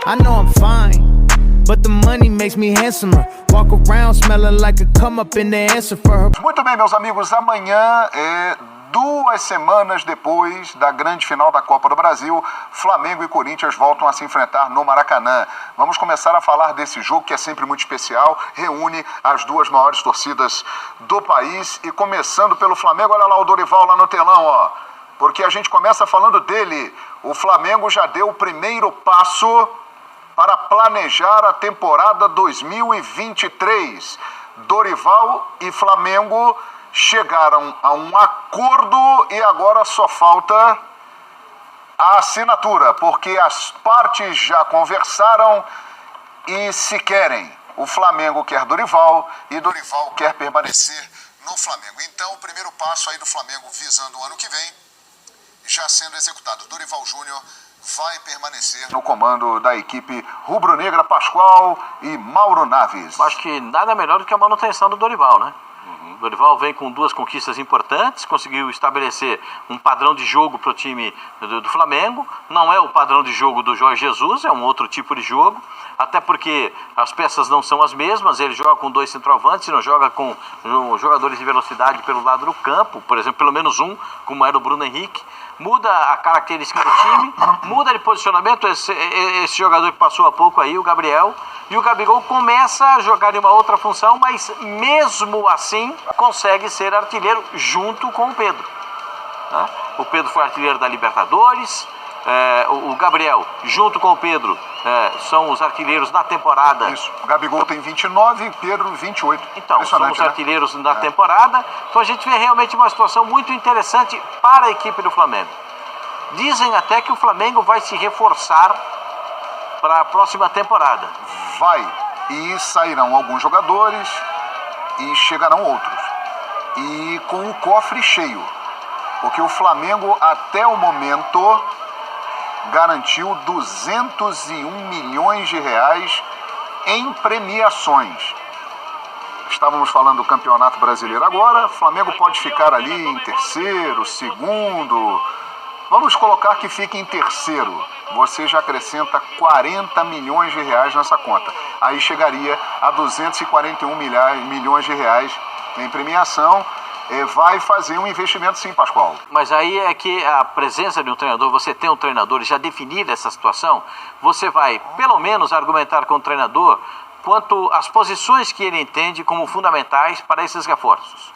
I know I'm fine, but the money makes me handsomer. Walk around smelling like a come up in the answer for her. Muito bem, meus amigos, amanhã é 2 semanas depois da grande final da Copa do Brasil, Flamengo e Corinthians voltam a se enfrentar no Maracanã. Vamos começar a falar desse jogo que é sempre muito especial, reúne as duas maiores torcidas do país e começando pelo Flamengo, olha lá o Dorival lá no telão, ó, porque a gente começa falando dele. O Flamengo já deu o primeiro passo para planejar a temporada 2023. Dorival e Flamengo chegaram a um acordo e agora só falta a assinatura, porque as partes já conversaram e se querem. O Flamengo quer Dorival e Dorival quer permanecer no Flamengo. Então, o primeiro passo aí do Flamengo visando o ano que vem já sendo executado. Dorival Júnior vai permanecer no comando da equipe rubro-negra. Pascoal e Mauro Naves. Acho que nada melhor do que a manutenção do Dorival, né? O Dorival vem com 2 conquistas importantes, conseguiu estabelecer um padrão de jogo para o time do Flamengo. Não é o padrão de jogo do Jorge Jesus, é um outro tipo de jogo, até porque as peças não são as mesmas. Ele joga com 2 centroavantes, não joga com jogadores de velocidade pelo lado do campo, por exemplo, pelo menos um, como era o Bruno Henrique. Muda a característica do time, muda de posicionamento. Esse jogador que passou há pouco aí, o Gabriel, e o Gabigol começa a jogar em uma outra função, mas mesmo assim consegue ser artilheiro junto com o Pedro. O Pedro foi artilheiro da Libertadores, o Gabriel junto com o Pedro são os artilheiros da temporada. Isso, o Gabigol tem 29 e Pedro 28. Então, são os artilheiros da temporada. Então a gente vê realmente uma situação muito interessante para a equipe do Flamengo. Dizem até que o Flamengo vai se reforçar para a próxima temporada. Vai, e sairão alguns jogadores e chegarão outros. E com o cofre cheio, porque o Flamengo até o momento garantiu 201 milhões de reais em premiações. Estávamos falando do Campeonato Brasileiro agora, o Flamengo pode ficar ali em terceiro, segundo. Vamos colocar que fique em terceiro. Você já acrescenta 40 milhões de reais nessa conta. Aí chegaria a 241 milhões de reais em premiação. Vai fazer um investimento sim, Pascoal. Mas aí é que a presença de um treinador, você tem um treinador e já definir essa situação, você vai pelo menos argumentar com o treinador quanto às posições que ele entende como fundamentais para esses reforços.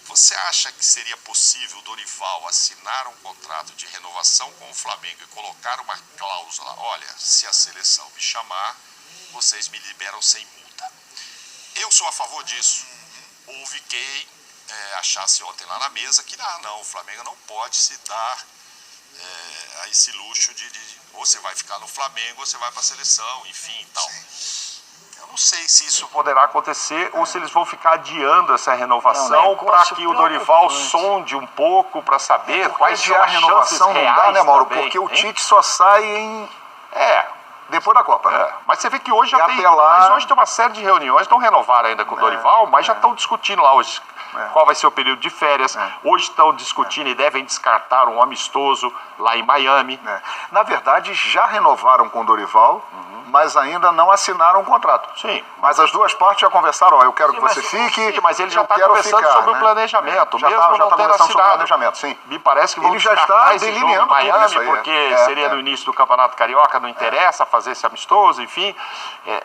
Você acha que seria possível o Dorival assinar um contrato de renovação com o Flamengo e colocar uma cláusula? Olha, se a seleção me chamar, vocês me liberam sem multa. Eu sou a favor disso. Houve quem achasse ontem lá na mesa que não, o Flamengo não pode se dar a esse luxo de você vai ficar no Flamengo, você vai para a seleção, enfim e tal. Eu não sei se isso poderá acontecer ou se eles vão ficar adiando essa renovação para que o Dorival sonde um pouco para saber quais são a as renovação chances não dá, né, Mauro? também, porque o Tite só sai em... depois da Copa, né? Mas você vê que hoje já tem, lá... mas hoje tem uma série de reuniões, não renovaram ainda com o Dorival, mas já estão discutindo lá hoje qual vai ser o período de férias. Hoje estão discutindo e devem descartar um amistoso lá em Miami. Na verdade, já renovaram com o Dorival, mas ainda não assinaram o contrato. Sim. Mas as duas partes já conversaram, eu quero que você fique. Sim, mas ele já está conversando sobre o planejamento, já mesmo está não tendo conversando sobre o assinado. planejamento, sim. Me parece que vão ele já está descartar esse delineando jogo em Miami, tudo isso aí, porque seria no início do Campeonato Carioca, não interessa fazer esse amistoso, enfim.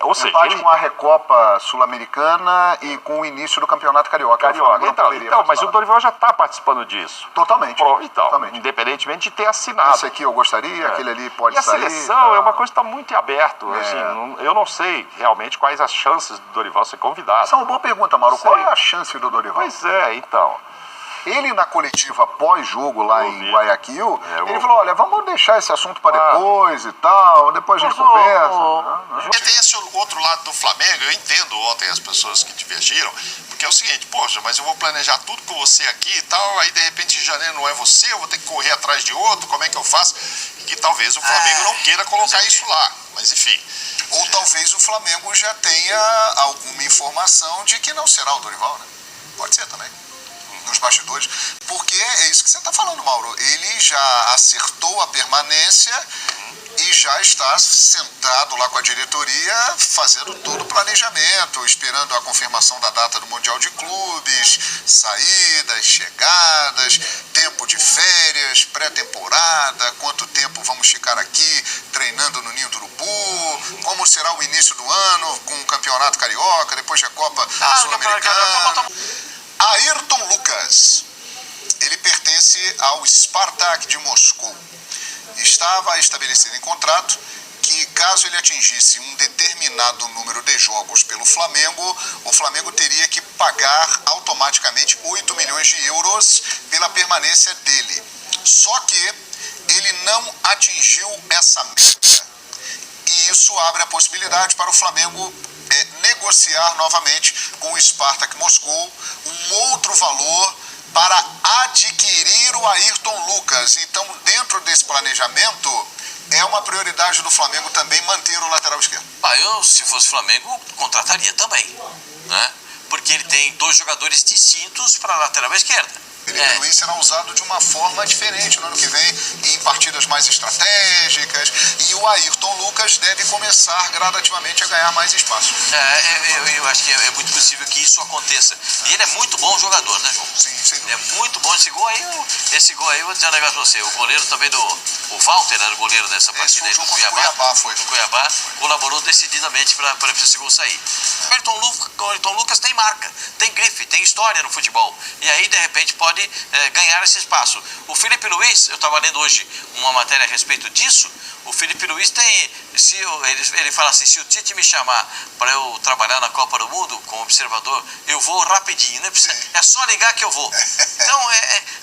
Ou seja, empate com a Recopa Sul-Americana e com o início do Campeonato Carioca. Então, mas o Dorival já está participando disso. Totalmente. Totalmente. Independentemente de ter assinado. Esse aqui eu gostaria, aquele ali pode sair. E a seleção é uma coisa que está muito em aberto. Assim, eu não sei realmente quais as chances do Dorival ser convidado. Essa é uma boa pergunta, Mauro. Qual é a chance do Dorival? Pois é, então. Ele, na coletiva pós-jogo lá em Guayaquil, ele falou, olha, vamos deixar esse assunto para depois e tal, depois a gente conversa. Tem esse outro lado do Flamengo, eu entendo ontem as pessoas que divergiram, porque é o seguinte, poxa, mas eu vou planejar tudo com você aqui e tal, aí de repente em janeiro não é você, eu vou ter que correr atrás de outro, como é que eu faço? E que talvez o Flamengo não queira colocar isso lá, mas enfim. Ou talvez o Flamengo já tenha alguma informação de que não será o Dorival, né? Pode ser também. Nos bastidores, porque é isso que você está falando, Mauro. Ele já acertou a permanência e já está sentado lá com a diretoria, fazendo todo o planejamento, esperando a confirmação da data do Mundial de Clubes, saídas, chegadas, tempo de férias, pré-temporada, quanto tempo vamos ficar aqui treinando no Ninho do Urubu, como será o início do ano com o Campeonato Carioca, depois da Copa Sul-Americana. Ayrton Lucas, ele pertence ao Spartak de Moscou. Estava estabelecido em contrato que, caso ele atingisse um determinado número de jogos pelo Flamengo, o Flamengo teria que pagar automaticamente 8 milhões de euros pela permanência dele. Só que ele não atingiu essa meta. E isso abre a possibilidade para o Flamengo negociar novamente com o Spartak Moscou um outro valor para adquirir o Ayrton Lucas. Então, dentro desse planejamento, é uma prioridade do Flamengo também manter o lateral esquerdo. Eu, se fosse Flamengo, contrataria também, né? Porque ele tem 2 jogadores distintos para a lateral esquerda. Felipe Luiz será usado de uma forma diferente no ano que vem, em partidas mais estratégicas, e o Ayrton Lucas deve começar gradativamente a ganhar mais espaço. Eu acho que é muito possível que isso aconteça. E ele é muito bom jogador, né, João? Sim, sem dúvida. É muito bom esse gol aí. Esse gol aí, eu vou dizer um negócio pra você. O goleiro também o Walter era o goleiro dessa partida aí do Cuiabá. Foi. O Cuiabá colaborou decididamente para esse gol sair. O Ayrton Lucas tem marca, tem grife, tem história no futebol. E aí, de repente, pode ganhar esse espaço. O Felipe Luiz, eu estava lendo hoje uma matéria a respeito disso. O Felipe Luiz tem, ele fala assim, se o Tite me chamar para eu trabalhar na Copa do Mundo como observador, eu vou rapidinho, né? É só ligar que eu vou. Então,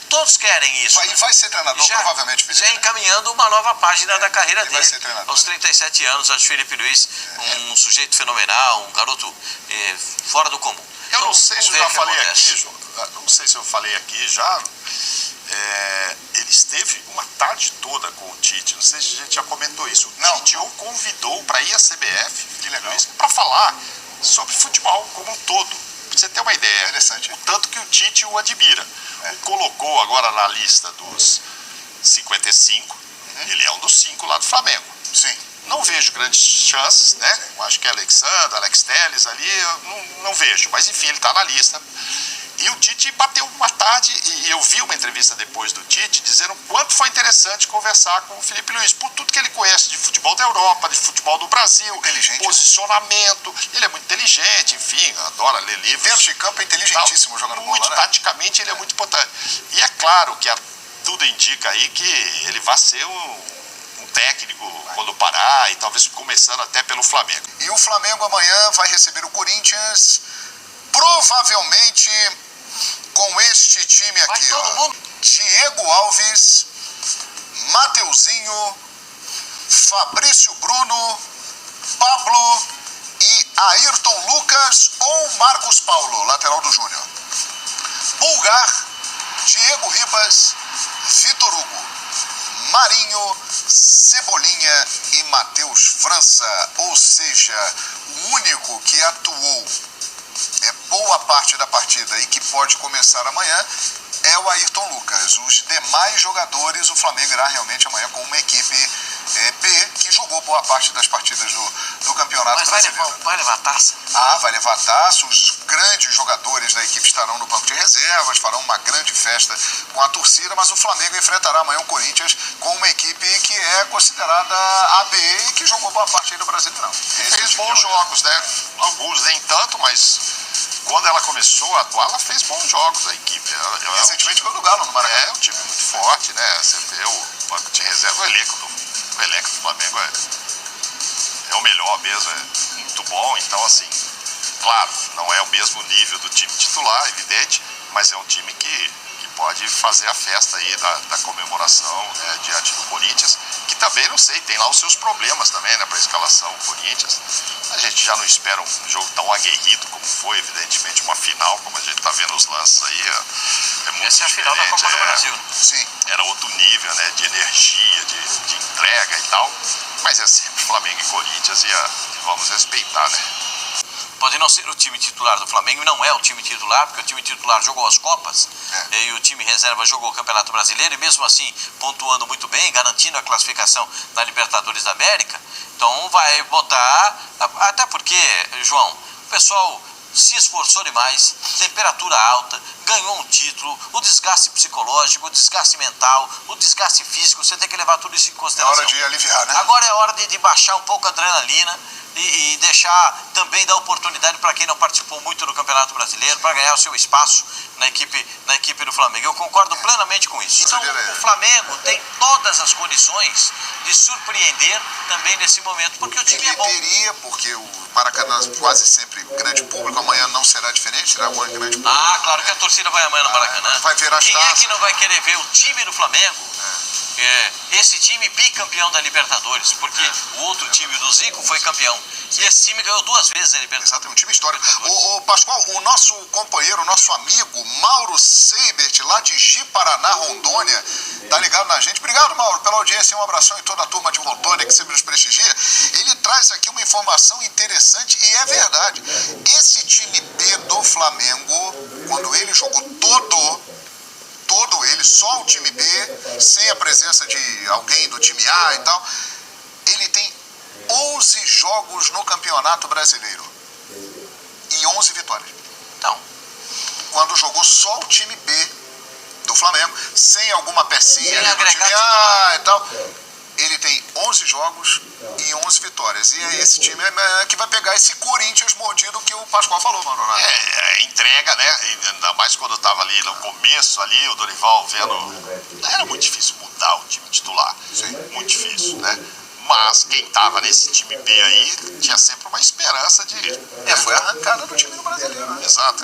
todos querem isso. E vai ser treinador, provavelmente, Felipe. Já encaminhando uma nova página da carreira dele. Vai ser treinador. Aos 37 anos, acho Felipe Luiz um sujeito fenomenal, um garoto fora do comum. Eu não sei se eu já falei acontece. aqui, João. Não sei se eu falei aqui já. Ele esteve uma tarde toda com o Tite. Não sei se a gente já comentou isso. O Tite o convidou para ir à CBF, para falar sobre futebol como um todo. Pra você ter uma ideia. Interessante. O tanto que o Tite o admira. O colocou agora na lista dos 55. Ele é um dos 5 lá do Flamengo. Sim. Não vejo grandes chances, né? Eu acho que é Alexandre, Alex Telles ali, eu não vejo. Mas enfim, ele está na lista. E o Tite bateu uma tarde, e eu vi uma entrevista depois do Tite, dizendo o quanto foi interessante conversar com o Felipe Luiz, por tudo que ele conhece de futebol da Europa, de futebol do Brasil, posicionamento, ele é muito inteligente, enfim, adora ler livros. Dentro de campo é inteligentíssimo jogando bola, muito, né? taticamente ele é muito importante. E é claro que tudo indica aí que ele vai ser um técnico quando parar, e talvez começando até pelo Flamengo. E o Flamengo amanhã vai receber o Corinthians, provavelmente com este time aqui, ó. Diego Alves, Mateuzinho, Fabrício Bruno, Pablo e Ayrton Lucas ou Marcos Paulo, lateral do Júnior. Pulgar, Diego Ribas, Vitor Hugo, Marinho, Cebolinha e Matheus França, ou seja, o único que atuou boa parte da partida e que pode começar amanhã é o Ayrton Lucas. Os demais jogadores, o Flamengo irá realmente amanhã com uma equipe B que jogou boa parte das partidas do Campeonato Brasileiro. Mas vai levar taça? Vai levar taça. Os grandes jogadores da equipe estarão no banco de reservas, farão uma grande festa com a torcida, mas o Flamengo enfrentará amanhã o Corinthians com uma equipe que é considerada AB e que jogou boa parte do Brasileirão. Fez bons jogos, né? Alguns nem tanto, mas quando ela começou a atuar, ela fez bons jogos, a equipe. Recentemente foi no Galo, no Maracanã. É um time muito forte, né? Você vê o banco de reserva, o elenco do Flamengo é o melhor mesmo, é muito bom. Então, assim, claro, não é o mesmo nível do time titular, evidente, mas é um time que pode fazer a festa aí da comemoração, né, diante do Corinthians, que também, não sei, tem lá os seus problemas também, né, para a escalação do Corinthians. A gente já não espera um jogo tão aguerrido como foi, evidentemente, uma final, como a gente está vendo os lances aí, é muito Essa é a final da Copa do Brasil. Sim. Era outro nível, né, de energia, de entrega e tal, mas é sempre Flamengo e Corinthians e vamos respeitar, né. Pode não ser o time titular do Flamengo, e não é o time titular, porque o time titular jogou as Copas, e o time reserva jogou o Campeonato Brasileiro, e mesmo assim pontuando muito bem, garantindo a classificação na Libertadores da América. Então vai botar, até porque, João, o pessoal se esforçou demais, temperatura alta, ganhou um título, o desgaste psicológico, o desgaste mental, o desgaste físico, você tem que levar tudo isso em consideração. É hora de aliviar, né? Agora é hora de baixar um pouco a adrenalina e deixar também dar oportunidade para quem não participou muito do Campeonato Brasileiro, para ganhar o seu espaço na equipe do Flamengo. Eu concordo plenamente com isso. Então, o Flamengo tem todas as condições de surpreender também nesse momento, porque o time é bom. Teria, porque o Maracanã quase sempre grande público, amanhã não será diferente, será um grande público. Ah, claro que a torcida vai amanhã no Maracanã. Vai ver as Quem taças. é que não vai querer ver o time do Flamengo? Esse time bicampeão da Libertadores, porque o outro time do Zico foi campeão. E esse time ganhou 2 vezes a Libertadores. Exato, é um time histórico. O Pascoal, o nosso companheiro, o nosso amigo Mauro Seibert, lá de Ji-Paraná, Rondônia, tá ligado na gente. Obrigado, Mauro, pela audiência. Um abração em toda a turma de Rondônia que sempre nos prestigia. Ele traz aqui uma informação interessante e é verdade. Esse time B do Flamengo, quando ele jogou todo ele, só o time B, sem a presença de alguém do time A e tal, ele tem 11 jogos no Campeonato Brasileiro e 11 vitórias. Então, quando jogou só o time B do Flamengo, sem alguma pecinha sem do time A e tal, ele tem 11 jogos e 11 vitórias. E é esse time que vai pegar esse Corinthians mordido que o Pascoal falou, mano. Entrega, né? Ainda mais quando tava ali no começo, ali, o Dorival vendo. Era muito difícil mudar o time titular. Sim. Muito difícil, né? Mas quem tava nesse time B aí tinha sempre uma esperança de. Foi arrancada do time do brasileiro, né? Exato,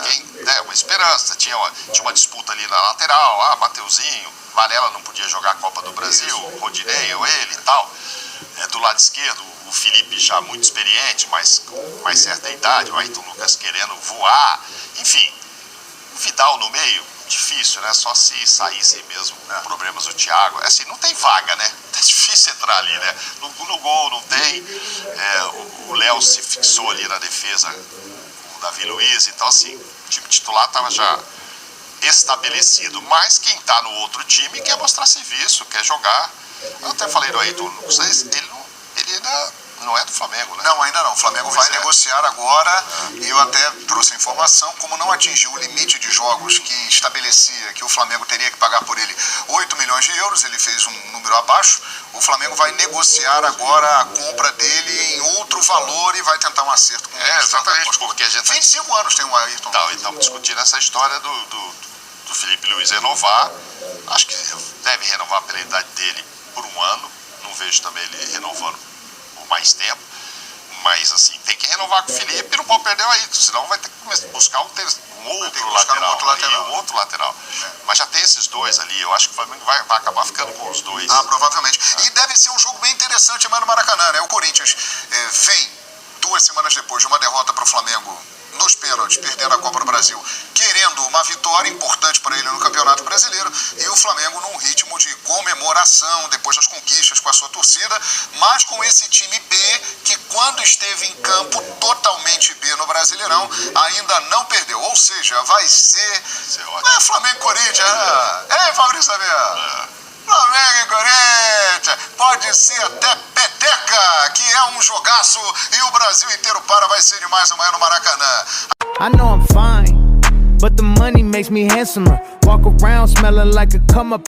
uma esperança. Tinha uma disputa ali na lateral, Mateuzinho, Varela não podia jogar a Copa do Brasil, Rodinei, ou ele e tal. Do lado esquerdo, o Felipe já muito experiente, mas com mais certa idade, o Ayrton Lucas querendo voar. Enfim, o Vidal no meio, difícil, né? Só se saíssem mesmo problemas do Thiago. Assim, não tem vaga, né? É difícil entrar ali, né? No gol não tem. O Léo se fixou ali na defesa com o Davi Luiz. Então, assim, o time titular estava já estabelecido. Mas quem está no outro time quer mostrar serviço, quer jogar. Eu até falei do Ayrton Lucas, ele ainda não é do Flamengo, né? Não, ainda não. O Flamengo vai negociar agora. E eu até trouxe a informação, como não atingiu o limite de jogos que estabelecia que o Flamengo teria que pagar por ele 8 milhões de euros, ele fez um número abaixo. O Flamengo vai negociar agora a compra dele em outro valor e vai tentar um acerto com ele. Exatamente, porque a gente 25 anos tem o Ayrton. E estamos discutindo essa história do Felipe Luiz renovar. Acho que deve renovar pela idade dele por 1 ano. Não vejo também ele renovando por mais tempo. Mas, assim, tem que renovar com o Felipe e não pode perder o Ayrton. Senão vai ter que buscar um outro lateral. Mas já tem esses dois ali. Eu acho que o Flamengo vai acabar ficando com os dois. Provavelmente. E deve ser um jogo bem interessante amanhã no Maracanã, né? O Corinthians vem 2 semanas depois de uma derrota para o Flamengo nos pênaltis, perdendo a Copa do Brasil, querendo uma vitória importante para ele no Campeonato Brasileiro, e o Flamengo num ritmo de comemoração depois das conquistas com a sua torcida, mas com esse time B que quando esteve em campo totalmente B no Brasileirão, ainda não perdeu, ou seja, vai ser Flamengo e Corinthians. Ei, Fabrício Xavier! Flamengo e Corinthians, pode ser até peteca, que é um jogaço e o Brasil inteiro vai ser demais amanhã no Maracanã. I know I'm fine, but the money makes me handsomer. Walk around smelling like a come up.